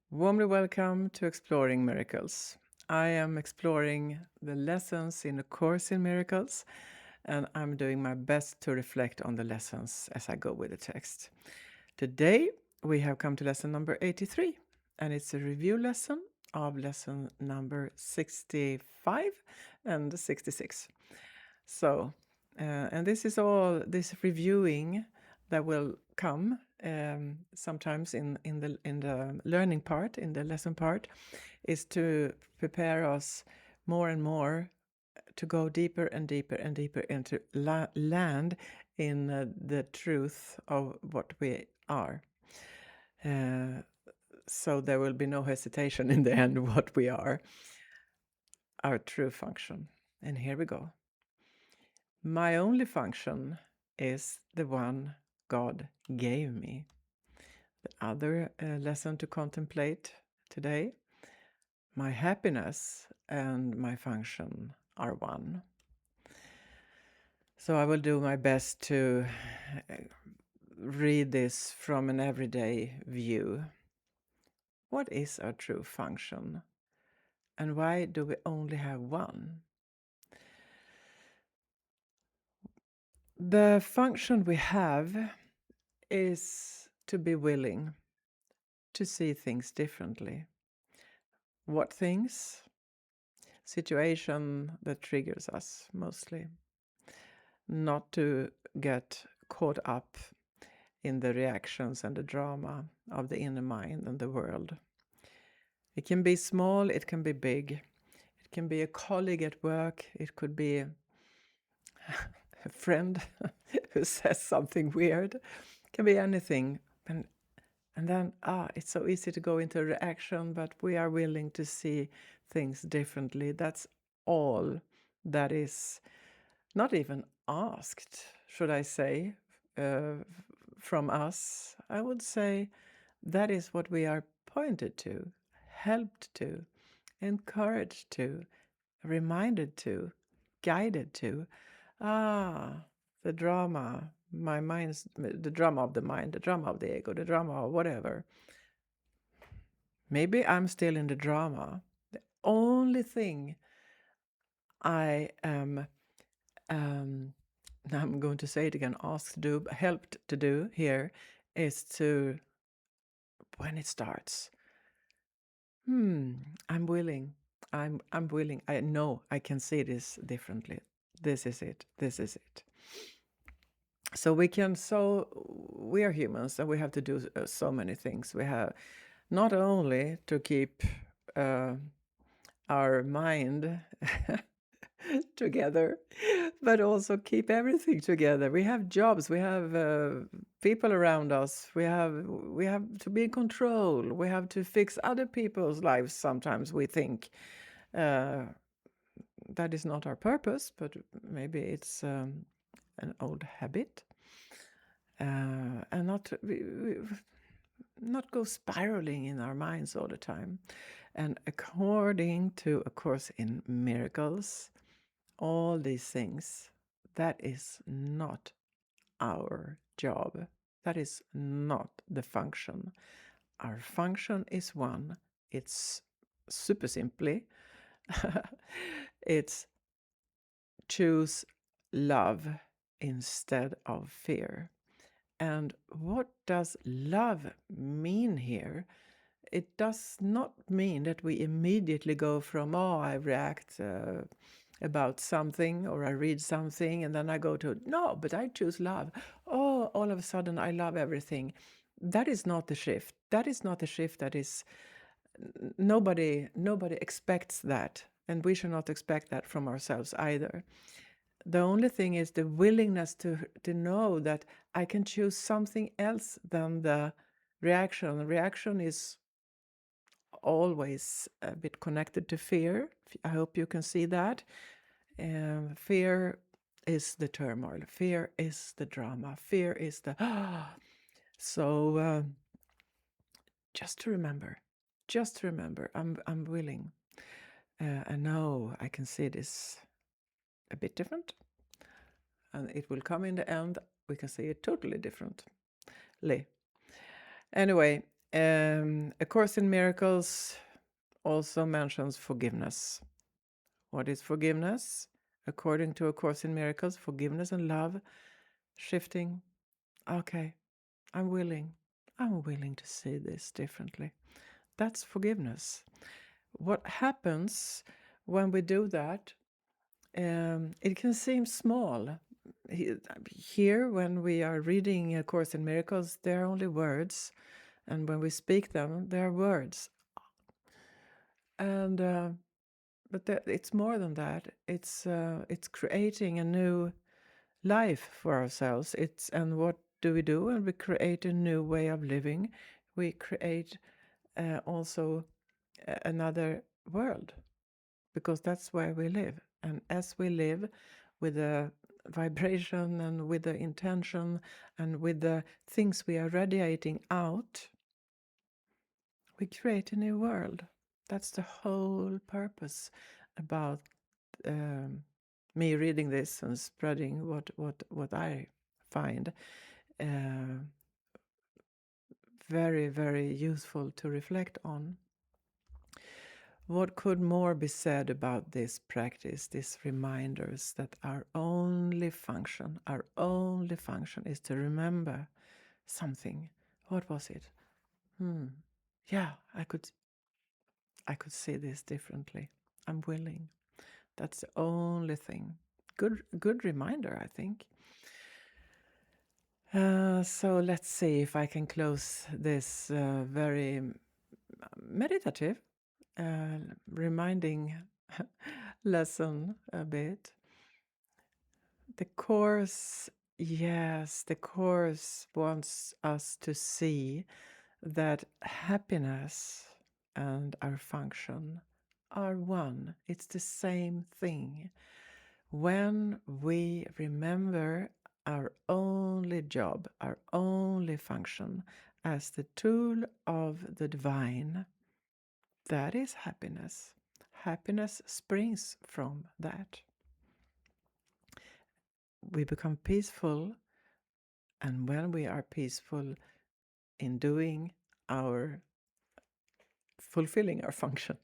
Warmly welcome to Exploring Miracles. I am exploring the lessons in the Course in Miracles, and I'm doing my best to reflect on the lessons as I go with the text. Today, we have come to lesson number 83, and it's a review lesson of lesson number 65 and 66. So, and this is all this reviewing that will come sometimes in the learning part, in the lesson part, is to prepare us more and more to go deeper and deeper and deeper into land in the truth of what we are. So there will be no hesitation in the end what we are, our true function. And here we go. My only function is the one God gave me. The other lesson to contemplate today. My happiness and my function are one. So I will do my best to read this from an everyday view. What is our true function? And why do we only have one? The function we have is to be willing to see things differently. What things? Situation that triggers us mostly. Not to get caught up in the reactions and the drama of the inner mind and the world. It can be small, it can be big. It can be a colleague at work, it could be a friend who says something weird. It can be anything. And then, it's so easy to go into a reaction, but we are willing to see things differently. That's all that is not even asked, should I say, from us. I would say that is what we are pointed to, helped to, encouraged to, reminded to, guided to. The drama, the drama of the mind, the drama of the ego, the drama of whatever. Maybe I'm still in the drama. The only thing I am, now I'm going to say it again, asked to do, helped to do here is to, when it starts, I'm willing. I'm willing. I know I can see this differently. This is it. This is it. So we are humans and we have to do so many things. We have not only to keep our mind together, but also keep everything together. We have jobs, we have people around us, we have to be in control, we have to fix other people's lives. Sometimes we think that is not our purpose, but maybe it's an old habit. And not go spiraling in our minds all the time. And according to A Course in Miracles, all these things, that is not our job. That is not the function. Our function is one. It's super simply. It's choose love instead of fear. And what does love mean here? It does not mean that we immediately go from, I react about something, or I read something, and then I go to, no, but I choose love. All of a sudden I love everything. That is not the shift. That is not the shift that is, nobody expects that. And we should not expect that from ourselves either. The only thing is the willingness to know that I can choose something else than the reaction. The reaction is always a bit connected to fear. I hope you can see that. Fear is the turmoil. Fear is the drama. Fear is the So just to remember, I'm willing. I know I can see this a bit different, and it will come in the end. We can see it totally differently. Anyway, A Course in Miracles also mentions forgiveness. What is forgiveness? According to A Course in Miracles, forgiveness and love, shifting. Okay, I'm willing to see this differently. That's forgiveness. What happens when we do that, it can seem small. Here, when we are reading A Course in Miracles, there are only words. And when we speak them, they are words. And but it's more than that. It's creating a new life for ourselves. And what do we do when we create a new way of living? We create also another world, because that's where we live. And as we live with the vibration and with the intention and with the things we are radiating out, we create a new world. That's the whole purpose about me reading this and spreading what I find very, very useful to reflect on. What could more be said about this practice, these reminders that our only function is to remember something. What was it? Yeah, I could see this differently. I'm willing. That's the only thing. Good reminder, I think. So let's see if I can close this very meditative, reminding lesson a bit. The Course, yes, the Course wants us to see that happiness and our function are one. It's the same thing. When we remember our only job, our only function as the tool of the divine, that is happiness. Happiness springs from that. We become peaceful, and when we are peaceful in doing our fulfilling our function,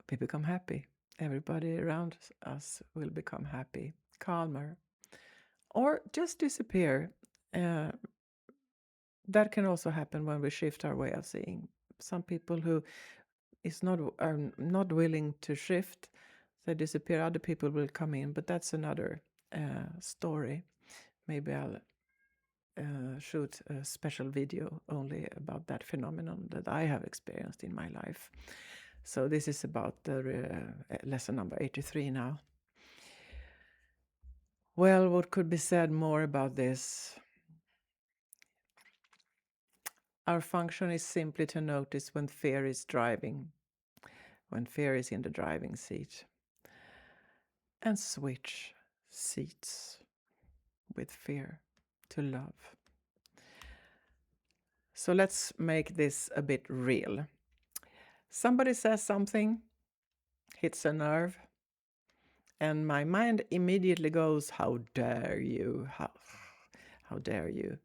we become happy. Everybody around us will become happy, calmer, or just disappear. That can also happen when we shift our way of seeing. Some people who are not willing to shift, they disappear. Other people will come in, but that's another story. Maybe I'll shoot a special video only about that phenomenon that I have experienced in my life. So this is about the lesson number 83 now. Well, what could be said more about this? Our function is simply to notice when fear is driving, when fear is in the driving seat, and switch seats with fear to love. So let's make this a bit real. Somebody says something, hits a nerve, and my mind immediately goes, how dare you? How dare you?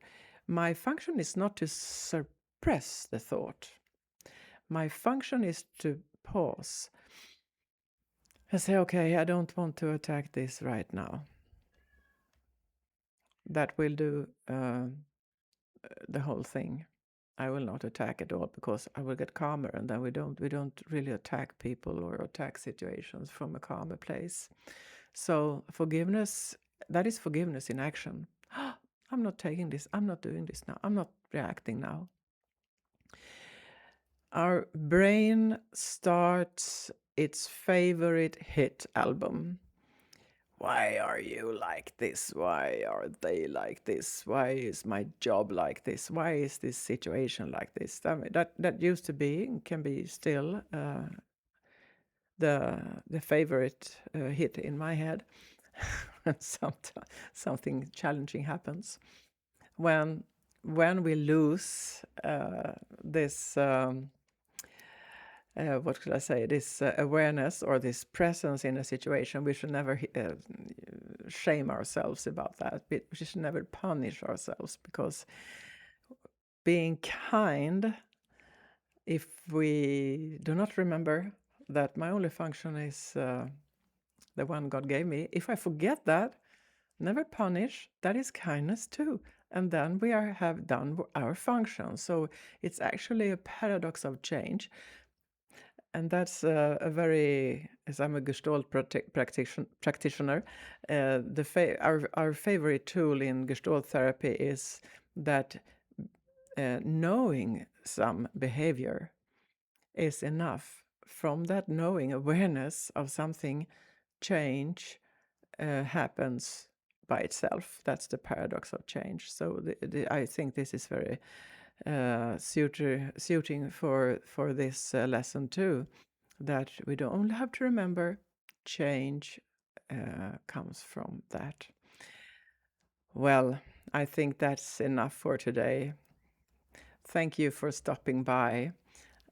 My function is not to suppress the thought. My function is to pause and say, okay, I don't want to attack this right now. That will do the whole thing. I will not attack at all, because I will get calmer, and then we don't really attack people or attack situations from a calmer place. So forgiveness, that is forgiveness in action. I'm not taking this. I'm not doing this now. I'm not reacting now. Our brain starts its favorite hit album. Why are you like this? Why are they like this? Why is my job like this? Why is this situation like this? I mean, that used to be and can be still the favorite hit in my head. When something challenging happens, when we lose this. What could I say, this awareness or this presence in a situation, we should never shame ourselves about that. We should never punish ourselves, because being kind if we do not remember that my only function is the one God gave me, if I forget that, never punish, that is kindness too. And then we have done our function. So it's actually a paradox of change. And that's a very, as I'm a Gestalt practitioner, our favorite tool in Gestalt therapy is that knowing some behavior is enough. From that knowing, awareness of something, change happens by itself. That's the paradox of change. So I think this is very suiting for this lesson too, that we don't only have to remember change comes from that. Well, I think that's enough for today. Thank you for stopping by,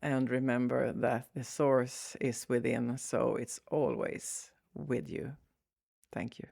and remember that the source is within, so it's always with you. Thank you.